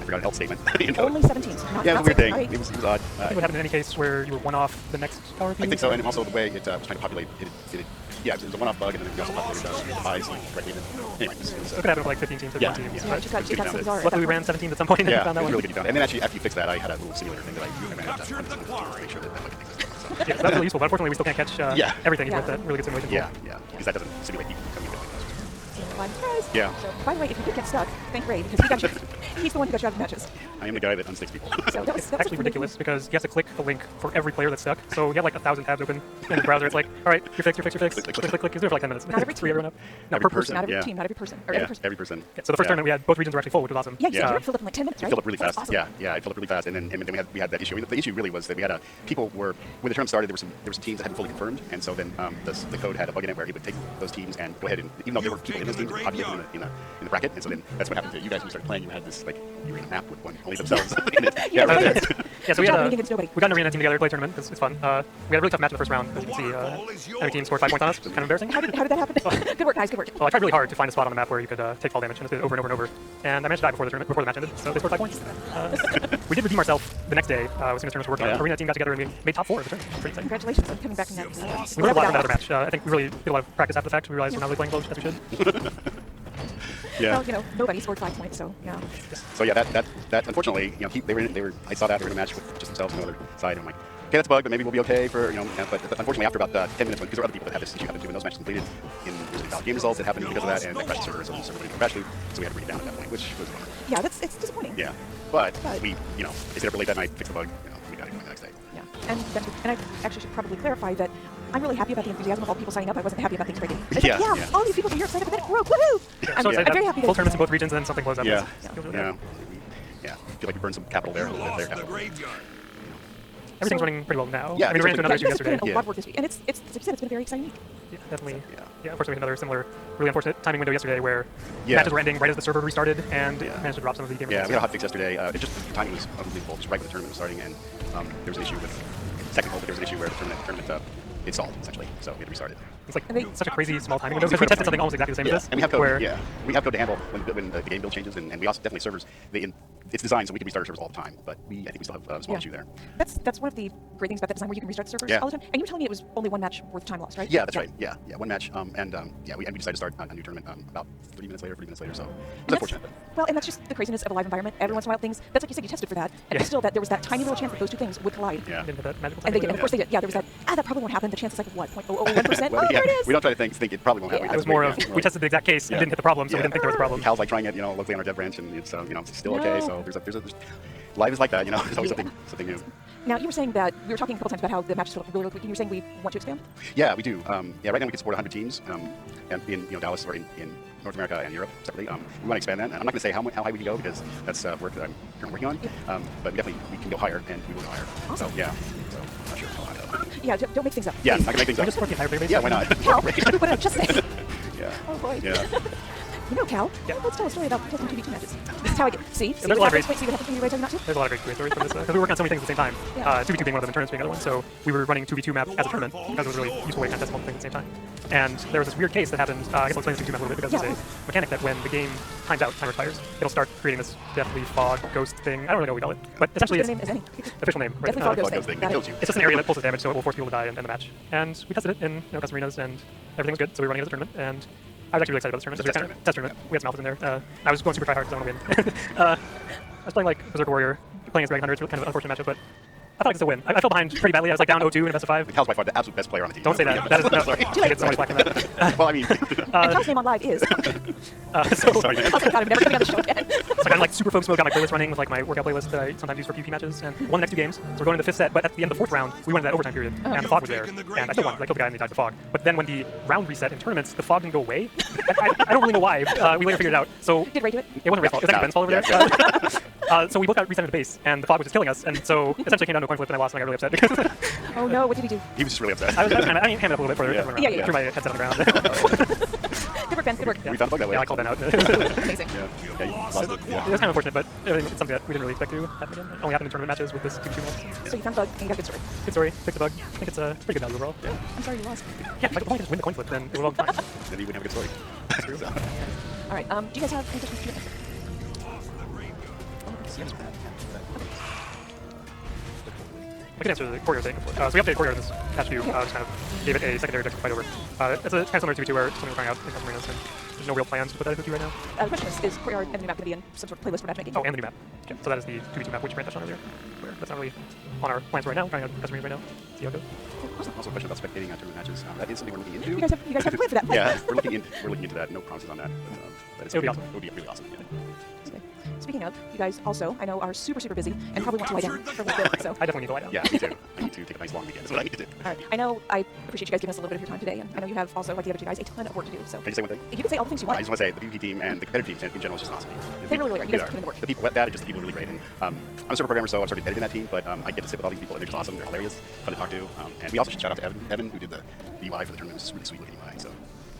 I forgot an health statement. Only 17s. Not, yeah, it was a weird thing. Right. It was odd. I think what happened in any case where you were one off the next power I think so, and also the way it was trying to populate it yeah, it was a one-off bug, and then we also populated the buys correctly. Anyway, it so it could happen with like 15 teams, 31 teams. Yeah, it just got so bizarre. Luckily, we ran 17 at some point and yeah, found that it was one. really good you found. And then actually, after you fixed that, I had a little simulator thing that I ran out to make sure that bug existed. So. Yeah, that's really useful, but unfortunately, we still can't catch everything with that really good simulation tool. Yeah, because that doesn't simulate people coming in. Yeah. So, by the way, if you did get stuck, thank Ray, because he's the one who got you out of the matches. I am the guy that unsticks people. So it's actually ridiculous because you have to click the link for every player that's stuck. So you have like 1,000 tabs open in the browser. It's like, all right, you're fixed. Click. It's doing it for like 10 minutes. Not every team. Everyone up. No, every per person. Not every team, not every person. Or every person. Yeah, so the first tournament we had, both regions were actually full, which was awesome. Yeah, you filled up in like 10 minutes, right? It filled up really fast. Awesome. Yeah, it filled up really fast, and then we had that issue. I mean, the issue really was that we had people were when the tournament started, there were some teams that hadn't fully confirmed, and so then the code had a bug in it where he would take those teams and go ahead and even though there were people in those teams, populate them in the bracket, and so then that's what happened to you guys when you started playing. You had this like you were in a map with only themselves in it. Yeah, right. Yeah, so we had against nobody. we got an arena team together to play a tournament. It's fun. We had a really tough match in the first round. As you can see, every team scored 5 points on us. It was kind of embarrassing. How did that happen? Good work, guys. Good work. Well, I tried really hard to find a spot on the map where you could take fall damage, and I did it over and over and over. And I managed to die before the match ended, so they scored 5 points. We did redeem ourselves the next day. As soon as tournaments were working on. The arena team got together and we made top 4 of the tournament. Pretty exciting. Congratulations on coming back from that. We learned a lot from that other match. I think we really did a lot of practice after the fact. We realized we're not really playing close as we should. Well, nobody scored 5 points, so yeah. So yeah, that unfortunately, they were. I saw that they were in a match with just themselves on the other side. And I'm like, okay, that's a bug, but maybe we'll be okay for But unfortunately, after about 10 minutes, because there were other people that had this issue happened to when those matches completed, in valid game results that happened because of that, and that crashed the server, so the server didn't crash loop, so we had to bring it down at that point, which was a bummer. Yeah, it's disappointing. Yeah, but we, they stayed up late that night, fixed the bug, we got it going the next day. Yeah, and I actually should probably clarify that I'm really happy about the enthusiasm of all the people signing up. I wasn't happy about things breaking. Yeah, all these people who are here signed up, and then it broke. Woohoo! I'm very happy. Full tournaments in both regions, and then something blows up. Yeah, feel like we burned some capital there, a little bit there. Everything's running pretty well now. Yeah, I mean, we ran into another issue yesterday. A lot of work this week, and it's as you said, it's been a very exciting week. Yeah, definitely. Yeah, unfortunately, we had another similar, really unfortunate timing window yesterday where Yeah. matches were ending right as the server restarted, and managed to drop some of the game Yeah, results. we had a hotfix yesterday. It just the timing was unbelievable. Just right when the tournament was starting, and there was an issue with technical, but there was an issue where the tournament it stalled essentially, so we had to restart it. It's like such a crazy small timing window because we tested something almost exactly the same as this. And we have code. Where We have code to handle when the game build changes, and we also definitely servers. It's designed so we can restart our servers all the time, but I think we still have a small issue there. That's one of the great things about that design, where you can restart the servers all the time. And you were telling me it was only one match worth of time lost, right? Yeah, that's right. Yeah, one match, and we decided to start a new tournament about 40 minutes later. So it's unfortunate. Well, and that's just the craziness of a live environment. Every once in a while, things. That's like you said, you tested for that, and still that there was that tiny little chance that those two things would collide. Yeah. Didn't hit that magical And they did. timing And of course they did. Yeah, there was that. That probably won't happen. The chance is like what, 0.001%. Well, there it is. We don't try to think it probably won't happen. It was more of we tested the exact case and didn't hit the problem, so we didn't think there was a problem. Hal's like trying it, locally on our dev branch, and it's still okay. So there's live is like that, There's always something new. Now you were saying that we were talking a couple times about how the match is still really quick. You were saying we want to expand. Yeah, we do. Right now we can support 100 teams, and in Dallas or in North America and Europe separately. We want to expand that. And I'm not going to say how high we can go because that's work that I'm currently working on. But we can go higher, and we will go higher. Awesome. So yeah. So I'm not sure how high. Yeah, don't make things up. Yeah, I'm not going to make things We up. just support the entire database. Yeah, why not? Cal, what did I just say? Yeah. Oh boy. Yeah. Cal, let's tell a story about testing 2v2 matches. This is how I get. See there's a lot of great. See what happens when you tell you not to? There's a lot of great stories from this because we were working on so many things at the same time. 2v2 being one of them, and tournaments being another one. So we were running 2v2 map as a tournament because it was a really useful way to test multiple things at the same time. And there was this weird case that happened. I guess I'll explain this 2v2 map a little bit because it's a mechanic that when the game times out, timer expires, it'll start creating this deathly fog ghost thing. I don't really know what we call it, but essentially it's official name. Right? Deathly fog ghost thing. thing. Kills you. It's just an area that pulls damage, so it will force people to die in the match. And we tested it in custom arenas, and everything was good. So we were running it as a tournament, and I was actually really excited about this tournament. Test tournament. We had some alphas in there. I was going super try hard because I want to win. I was playing like Berserk Warrior, playing as Dragon Hunter. It's kind of an unfortunate matchup, but I thought I could still win. I fell behind pretty badly. I was like down 0-2 in a best of 5. Cal's by far the absolute best player on the team. Don't say that. That is no. Sorry. I get so much flack from that. Well, I mean, And Cal's name on live is. So sorry. Okay, God, I'm never coming on the show again. So I'm like super focused mode, got my playlist running with like my workout playlist that I sometimes use for PvP matches, and won the next 2 games. So we're going into the 5th set, but at the end of the 4th round, we went into that overtime period, and the fog was there, and I still won. I killed the guy and he died to fog. But then when the round reset in tournaments, the fog didn't go away. I don't really know why. We later figured it out. So Did Ray do it? it wasn't Ray's fault. It was actually Ben's fault over there. So we both got reset into base, and the fog was just killing us, and so essentially came down to a coin flip, and I lost, and I got really upset because Oh no, what did he do? he was just really upset. I hammed it up a little bit further. Yeah. Threw my headset on the ground. Good work, Ben. Good work. We found a bug that way. Yeah, I called Ben out. Amazing. Yeah, you lost it. It was kind of unfortunate, but it's something that we didn't really expect to happen again. It only happened in tournament matches with this 2v2 mod. So you found a bug and you got a good story. Good story. Fixed the bug. I think it's a pretty good value overall. Yeah. I'm sorry you lost. Yeah, if I could only just win the coin flip, then it would all be fine. Then he wouldn't have a good story. All right. Do you guys have any questions? Yes, that. I can answer the courier thing. So we updated courier in this patch view, just kind of gave it a secondary deck to fight over. It's a kind of similar to 2v2 where something we're trying out in Custom Arenas, and there's no real plans to put that into 2 right now. The question is Courtyard and the new map going to be in some sort of playlist for matchmaking? Oh, and the new map. Yeah, so that is the 2v2 map which Grant touched on earlier. Where that's not really on our plans right now. We're trying out Custom Arenas right now. See how it goes. Also a question about spectating tournament matches. That is something we're looking into. You guys have a plan for that. Yeah, we're looking into that. No promises on that. But It would be awesome. It would be really awesome. Yeah. Okay. Speaking of, you guys also, I know, are super busy and probably want to lie down for a little bit. So I definitely need to lie down. Yeah, me too. I need to take a nice long weekend. That's what I need to do. all right. I know I appreciate you guys giving us a little bit of your time today, and I know you have also, like the other two guys, a ton of work to do. So Can you say one thing? you can say all the things you I want. just want to say the PvP team and the competitive team in general is just awesome. They really are. You guys put in the work. The people at that are just the people are really great. And I'm a server programmer, so I'm sort of editing that team, but I get to sit with all these people, and they're just awesome. They're hilarious, fun to talk to. And we also should shout out to Evan, who did the UI for the tournament. It was really sweet looking UI. So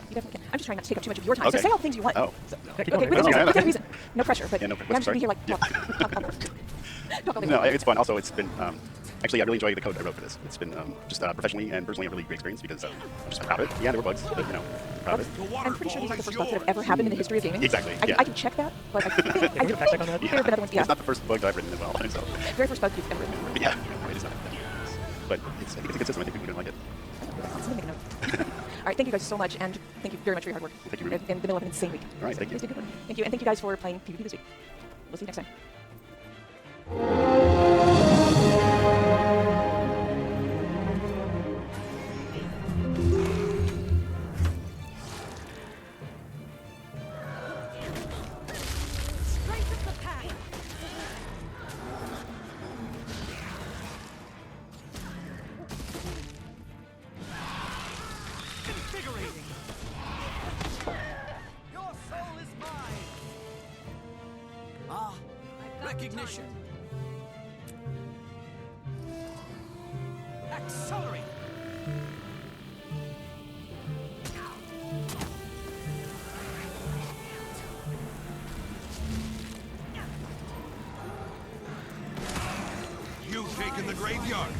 You definitely can. I'm just trying not to take up too much of your time. Okay. So say all the things you want. Oh. So, Yeah, keep okay, going. within reason. No pressure, but Yeah, no pressure. I'm just Sorry. be here like talk all day no, long. it's fun. Also, it's been actually I really enjoy the code I wrote for this. It's been just professionally and personally a really great experience because I'm just proud of it. Yeah, there were bugs, but proud of it. I'm pretty sure these are the first bugs that have ever happened in the history of gaming. Exactly, yeah. I can check that, but I think Can we get a fact check on that? there have been other ones. Yeah, It's not the first bug I've written as well. So. very first bug you've ever written. But yeah, it is not. But it's, I think it's a good system. I think people are going to like it. Something to make a note. All right, thank you guys so much, and thank you very much for your hard work. Thank you, Ruby. In the middle of an insane week. All right, thank you. Thank you, and thank you guys for playing PvP this week. We'll see you next time. Strength of the pack. Invigorating. Your soul is mine. Ah, recognition. Accelerate. You've taken the graveyard.